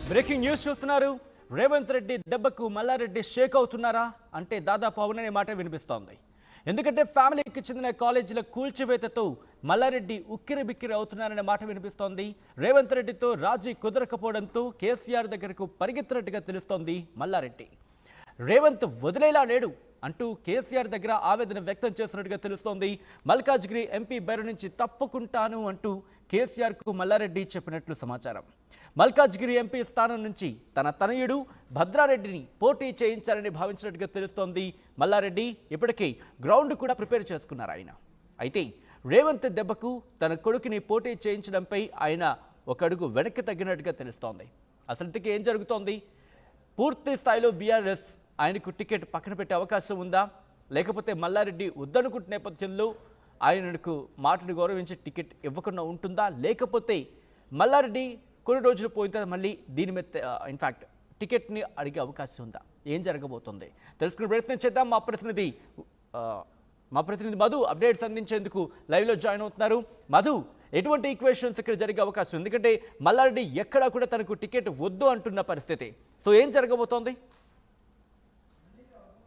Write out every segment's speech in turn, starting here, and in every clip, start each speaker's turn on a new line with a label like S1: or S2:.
S1: Breaking news చూస్తున్నారు. రేవంత్ రెడ్డి దెబ్బకు మల్లారెడ్డి షేక్ అవుతున్నారా అంటే దాదాపు అవుననే మాట వినిపిస్తోంది. ఎందుకంటే ఫ్యామిలీకి చెందిన కాలేజీల కూల్చివేతతో మల్లారెడ్డి ఉక్కిరి బిక్కిరి అవుతున్నారనే మాట వినిపిస్తోంది. రేవంత్ రెడ్డితో రాజీ కుదరకపోవడంతో కేసీఆర్ దగ్గరకు పరిగెత్తినట్టుగా తెలుస్తోంది మల్లారెడ్డి. రేవంత్ వదిలేలా లేడు అంటూ కేసీఆర్ దగ్గర ఆవేదన వ్యక్తం చేస్తున్నట్టుగా తెలుస్తోంది. మల్కాజ్గిరి ఎంపీ బరి నుంచి తప్పుకుంటాను అంటూ కేసీఆర్కు మల్లారెడ్డి చెప్పినట్లు సమాచారం. మల్కాజ్గిరి ఎంపీ స్థానం నుంచి తన తనయుడు భద్రారెడ్డిని పోటీ చేయించాలని భావించినట్టుగా తెలుస్తోంది. మల్లారెడ్డి ఇప్పటికే గ్రౌండ్ కూడా ప్రిపేర్ చేసుకున్నారు ఆయన. అయితే రేవంత్ దెబ్బకు తన కొడుకుని పోటీ చేయించడంపై ఆయన ఒక అడుగు వెనక్కి తగ్గినట్టుగా తెలుస్తోంది. అసలు ఏం జరుగుతోంది? పూర్తి స్థాయిలో బీఆర్ఎస్ ఆయనకు టికెట్ పక్కన పెట్టే అవకాశం ఉందా, లేకపోతే మల్లారెడ్డి వద్దనుకుంటున్న నేపథ్యంలో ఆయనకు మాటను గౌరవించి టికెట్ ఇవ్వకుండా ఉంటుందా, లేకపోతే మల్లారెడ్డి కొన్ని రోజులు పోయిన తర్వాత మళ్ళీ దీని మీద ఇన్ఫ్యాక్ట్ టికెట్ని అడిగే అవకాశం ఉందా? ఏం జరగబోతుంది తెలుసుకునే ప్రయత్నం చేద్దాం. మా ప్రతినిధి మధు అప్డేట్స్ అందించేందుకు లైవ్లో జాయిన్ అవుతున్నారు. మధు, ఎటువంటి ఈక్వేషన్స్ ఇక్కడ జరిగే అవకాశం? ఎందుకంటే మల్లారెడ్డి ఎక్కడా కూడా తనకు టికెట్ వద్దు అంటున్న పరిస్థితి. సో ఏం జరగబోతోంది?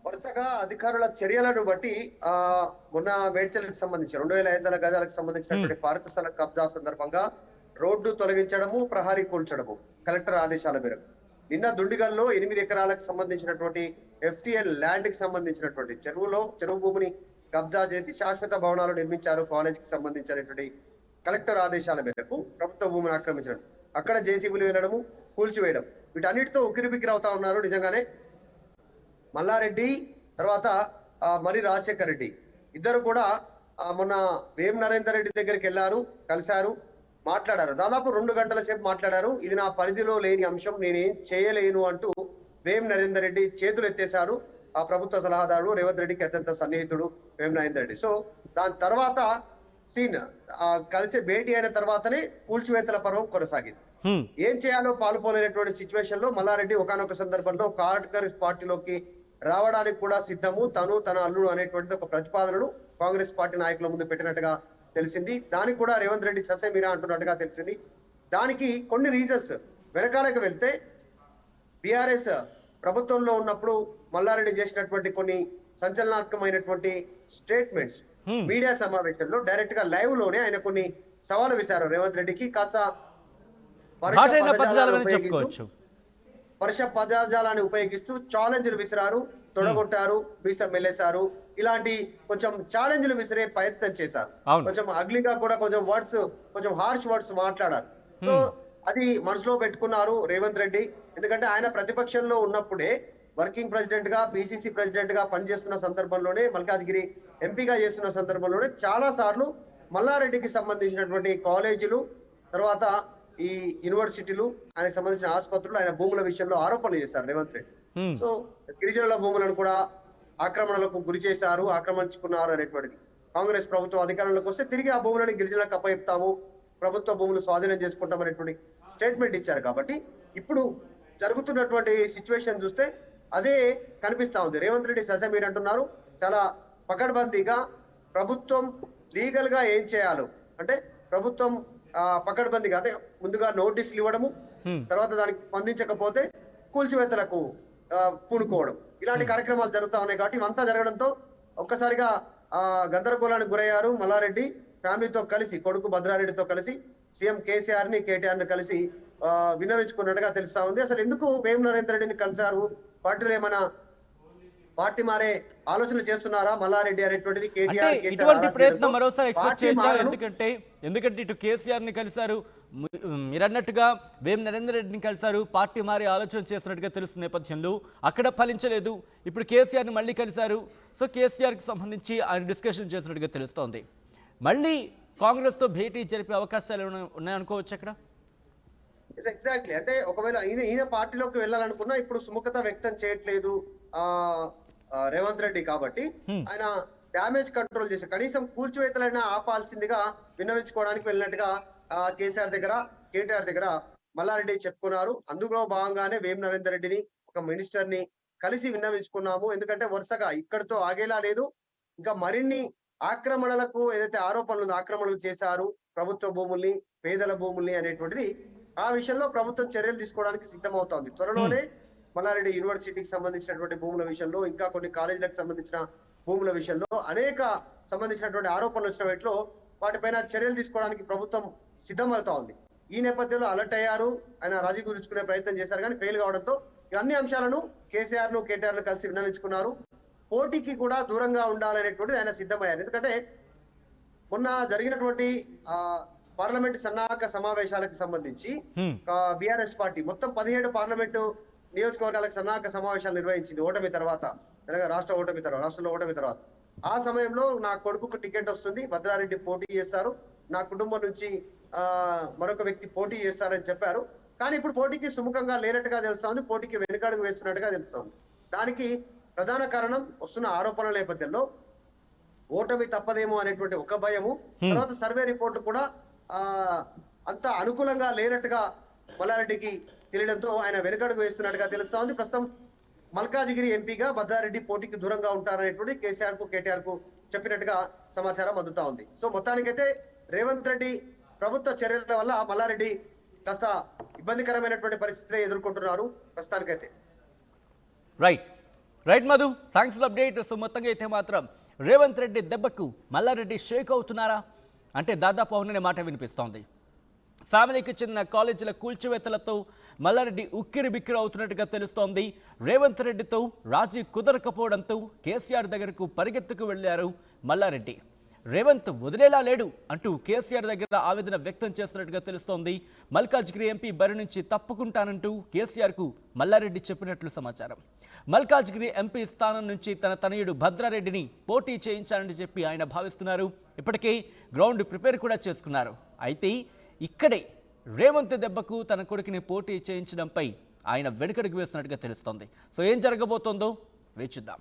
S2: వరుసగా అధికారుల చర్యలను బట్టి మొన్న మేడ్చల్కి సంబంధించి 2500 గజాలకు సంబంధించినటువంటి పార్కు స్థల కబ్జా సందర్భంగా రోడ్డు తొలగించడము, ప్రహారీ కూల్చడము కలెక్టర్ ఆదేశాల మేరకు నిన్న దుండిగల్లో 8 ఎకరాలకు సంబంధించినటువంటి ఎఫ్టిఎల్ ల్యాండ్ కి సంబంధించినటువంటి చెరువు భూమిని కబ్జా చేసి శాశ్వత భవనాలు నిర్మించారు. కాలేజీకి సంబంధించినటువంటి కలెక్టర్ ఆదేశాల మేరకు ప్రభుత్వ భూమిని ఆక్రమించడం, అక్కడ జేసీబీలు వెళ్ళడము, కూల్చివేయడం, వీటన్నిటితో ఉక్కిరిబిక్కిరి అవుతా ఉన్నారు. నిజంగానే మల్లారెడ్డి తర్వాత మరి రాజశేఖర్ రెడ్డి ఇద్దరు కూడా మొన్న వేం నరేందర్ రెడ్డి దగ్గరికి వెళ్ళారు, కలిశారు, మాట్లాడారు. దాదాపు 2 గంటల సేపు మాట్లాడారు. ఇది నా పరిధిలో లేని అంశం, నేనేం చేయలేను అంటూ వేం నరేందర్ రెడ్డి చేతులు ఎత్తేశారు. ఆ ప్రభుత్వ సలహాదారుడు రేవంత్ రెడ్డికి అత్యంత సన్నిహితుడు వేం నరేందర్ రెడ్డి. సో దాని తర్వాత సీన్ కలిసి భేటీ అయిన తర్వాతనే కూల్చివేతల పర్వం కొనసాగింది. ఏం చేయాలో పాల్పోలేనటువంటి సిచ్యువేషన్ లో మల్లారెడ్డి ఒకానొక సందర్భంలో కాంగ్రెస్ పార్టీలోకి రావడానికి కూడా సిద్ధము, తను తన అల్లుడు అనేటువంటి ఒక ప్రతిపాదనను కాంగ్రెస్ పార్టీ నాయకుల ముందు పెట్టినట్టుగా తెలిసింది. దానికి కూడా రేవంత్ రెడ్డి ససేమిరా అంటున్నట్టుగా తెలిసింది. దానికి కొన్ని రీజన్స్ వెనకాలకు వెళ్తే బీఆర్ఎస్ ప్రభుత్వంలో ఉన్నప్పుడు మల్లారెడ్డి చేసినటువంటి కొన్ని సంచలనాత్మకమైనటువంటి స్టేట్మెంట్స్ మీడియా సమావేశంలో డైరెక్ట్ గా లైవ్ లోనే ఆయన కొన్ని సవాలు విసారు రేవంత్ రెడ్డికి. కాస్త పరుష పదజాలాన్ని ఉపయోగిస్తూ ఛాలెంజ్లు విసిరారు, తొడగొట్టారు, మీసం మెల్లేశారు. ఇలాంటి కొంచెం ఛాలెంజ్లు విసిరే ప్రయత్నం చేశారు. కొంచెం అగ్లీగా కూడా కొంచెం హార్ష్ వర్డ్స్ మాట్లాడారు. సో అది మనసులో పెట్టుకున్నారు రేవంత్ రెడ్డి. ఎందుకంటే ఆయన ప్రతిపక్షంలో ఉన్నప్పుడే వర్కింగ్ ప్రెసిడెంట్ గా, పిసిసి ప్రెసిడెంట్ గా పనిచేస్తున్న సందర్భంలోనే, మల్కాజ్గిరి ఎంపీగా చేస్తున్న సందర్భంలోనే చాలా సార్లు మల్లారెడ్డికి సంబంధించినటువంటి కాలేజీలు, తర్వాత ఈ యూనివర్సిటీలు, ఆయనకు సంబంధించిన ఆసుపత్రులు, ఆయన భూముల విషయంలో ఆరోపణలు చేశారు రేవంత్ రెడ్డి. సో గిరిజనుల భూములను కూడా ఆక్రమణలకు గురి చేశారు, ఆక్రమించుకున్నారు అనేటువంటిది. కాంగ్రెస్ ప్రభుత్వం అధికారంలోకి వస్తే తిరిగి ఆ భూములను గిరిజనులకు అప్పచెప్తాము, ప్రభుత్వ భూములు స్వాధీనం చేసుకుంటాం అనేటువంటి స్టేట్మెంట్ ఇచ్చారు. కాబట్టి ఇప్పుడు జరుగుతున్నటువంటి సిచ్యువేషన్ చూస్తే అదే కనిపిస్తా ఉంది. రేవంత్ రెడ్డి ససమీర్ అంటున్నారు, చాలా పకడ్బందీగా ప్రభుత్వం లీగల్ గా ఏం చేయాలో అంటే ప్రభుత్వం పకడ్బందీగా అంటే ముందుగా నోటీసులు ఇవ్వడము, తర్వాత దానికి స్పందించకపోతే కూల్చివేతలకు పూనుకోవడం, ఇలాంటి కార్యక్రమాలు జరుగుతా ఉన్నాయి. కాబట్టి ఇవంతా జరగడంతో ఒక్కసారిగా గందరగోళానికి గురయ్యారు మల్లారెడ్డి. ఫ్యామిలీతో కలిసి, కొడుకు భద్రారెడ్డితో కలిసి సీఎం కేసీఆర్ ని, కేటీఆర్ ని కలిసి విన్నవించుకున్నట్టుగా తెలుస్తా ఉంది. అసలు ఎందుకు వేం నరేందర్ రెడ్డిని కలిశారు? పార్టీలో ఏమైనా పార్టీ మారే ఆలోచన చేస్తున్నారా మల్లారెడ్డి అనేటువంటిది కేటీఆర్
S1: ఇటువంటి ప్రయత్నం మరోసారి ఎక్స్పెక్ట్ చేయొచ్చా? ఎందుకంటే ఇటు కేసీఆర్ ని కలిశారు, మీరన్నట్టుగా వేం నరేందర్ రెడ్డిని కలిశారు, పార్టీ మారే ఆలోచన చేస్తున్నట్టుగా తెలుస్తున్న నేపథ్యంలో అక్కడ ఫలించలేదు. ఇప్పుడు కేసీఆర్ ని మళ్ళీ కలిశారు. సో కేసీఆర్ కి సంబంధించి ఆయన డిస్కషన్ చేస్తున్నట్టుగా తెలుస్తోంది. మళ్ళీ కాంగ్రెస్ తో భేటీ జరిపే అవకాశాలు ఉన్నాయనుకోవచ్చు అక్కడ.
S2: ఎగ్జాక్ట్లీ. అంటే ఒకవేళ ఈయన పార్టీలోకి వెళ్ళాలనుకున్నా ఇప్పుడు సుముఖత వ్యక్తం చేయట్లేదు రేవంత్ రెడ్డి. కాబట్టి ఆయన డ్యామేజ్ కంట్రోల్ చేసి కనీసం కూల్చివేతలైనా ఆపాల్సిందిగా విన్నవించుకోవడానికి వెళ్ళినట్టుగా కేసీఆర్ దగ్గర, కేటీఆర్ దగ్గర మల్లారెడ్డి చెప్పుకున్నారు. అందులో భాగంగానే వేం నరేందర్ రెడ్డిని, ఒక మినిస్టర్ ని కలిసి విన్నవించుకున్నాము. ఎందుకంటే వరుసగా ఇక్కడితో ఆగేలా లేదు, ఇంకా మరిన్ని ఆక్రమణలకు ఏదైతే ఆరోపణలు ఆక్రమణలు చేశారు, ప్రభుత్వ భూముల్ని, పేదల భూముల్ని అనేటువంటిది ఆ విషయంలో ప్రభుత్వం చర్యలు తీసుకోవడానికి సిద్ధమవుతోంది. త్వరలోనే మల్లారెడ్డి యూనివర్సిటీకి సంబంధించినటువంటి భూముల విషయంలో, ఇంకా కొన్ని కాలేజీలకు సంబంధించిన భూముల విషయంలో అనేక సంబంధించినటువంటి ఆరోపణలు వచ్చిన వాటిలో వాటిపైన చర్యలు తీసుకోవడానికి ప్రభుత్వం సిద్ధమవుతా ఉంది. ఈ నేపథ్యంలో అలర్ట్ అయ్యారు. ఆయన రాజీ కుదుర్చుకునే ప్రయత్నం చేశారు కానీ ఫెయిల్ కావడంతో ఈ అన్ని అంశాలను కేసీఆర్ ను కేటీఆర్ ను కలిసి విన్నవించుకున్నారు. పోటీకి కూడా దూరంగా ఉండాలనేటువంటిది ఆయన సిద్ధమయ్యారు. ఎందుకంటే మొన్న జరిగినటువంటి పార్లమెంట్ సన్నాహక సమావేశాలకు సంబంధించి బీఆర్ఎస్ పార్టీ మొత్తం 17 పార్లమెంటు నియోజకవర్గాలకు సన్నాహక సమావేశాలు నిర్వహించింది ఓటమి తర్వాత, రాష్ట్రంలో ఓటమి తర్వాత. ఆ సమయంలో నా కొడుకుకు టికెట్ వస్తుంది, భద్రారెడ్డి పోటీ చేస్తారు, నా కుటుంబం నుంచి మరొక వ్యక్తి పోటీ చేస్తారని చెప్పారు. కానీ ఇప్పుడు పోటీకి సుముఖంగా లేనట్టుగా తెలుస్తోంది, పోటీకి వెనుకడుగు వేస్తున్నట్టుగా తెలుస్తోంది. దానికి ప్రధాన కారణం వస్తున్న ఆరోపణల నేపథ్యంలో ఓటమి తప్పదేమో అనేటువంటి ఒక భయము, తర్వాత సర్వే రిపోర్టు కూడా అంత అనుకూలంగా లేనట్టుగా మల్లారెడ్డికి తెలియడంతో ఆయన వెనుకడుగు వేస్తున్నట్టుగా తెలుస్తోంది. ప్రస్తుతం మల్కాజిగిరి ఎంపీగా భద్రారెడ్డి పోటీకి దూరంగా ఉంటారనేటువంటి కేసీఆర్ కు కేటీఆర్ కు చెప్పినట్టుగా సమాచారం అందుతా ఉంది. సో మొత్తానికైతే రేవంత్ రెడ్డి ప్రభుత్వ చర్యల వల్ల మల్లారెడ్డి కాస్త ఇబ్బందికరమైనటువంటి పరిస్థితులే ఎదుర్కొంటున్నారు ప్రస్తుతానికైతే.
S1: Right Madhu, thanks for update. So మొత్తంగా అయితే మాత్రం రేవంత్ రెడ్డి దెబ్బకు మల్లారెడ్డి షేక్ అవుతున్నారా అంటే దాదాపు అవుననే మాట వినిపిస్తోంది. ఫ్యామిలీకి చెందిన కాలేజీల కూల్చివేతలతో మల్లారెడ్డి ఉక్కిరి బిక్కిరి అవుతున్నట్టుగా తెలుస్తోంది. రేవంత్ రెడ్డితో రాజీ కుదరకపోవడంతో కేసీఆర్ దగ్గరకు పరిగెత్తుకు వెళ్లారు మల్లారెడ్డి. రేవంత్ వదిలేలా లేడు అంటూ కేసీఆర్ దగ్గర ఆవేదన వ్యక్తం చేస్తున్నట్టుగా తెలుస్తోంది. మల్కాజ్గిరి ఎంపీ బరి నుంచి తప్పుకుంటానంటూ కేసీఆర్కు మల్లారెడ్డి చెప్పినట్లు సమాచారం. మల్కాజ్గిరి ఎంపీ స్థానం నుంచి తన తనయుడు భద్రారెడ్డిని పోటీ చేయించాలని చెప్పి ఆయన భావిస్తున్నారు. ఇప్పటికే గ్రౌండ్ ప్రిపేర్ కూడా చేసుకున్నారు. అయితే ఇక్కడే రేవంత్ దెబ్బకు తన కొడుకుని పోటీ చేయించడంపై ఆయన వెనుకడుగు వేస్తున్నట్టుగా తెలుస్తోంది. సో ఏం జరగబోతోందో వేచిద్దాం.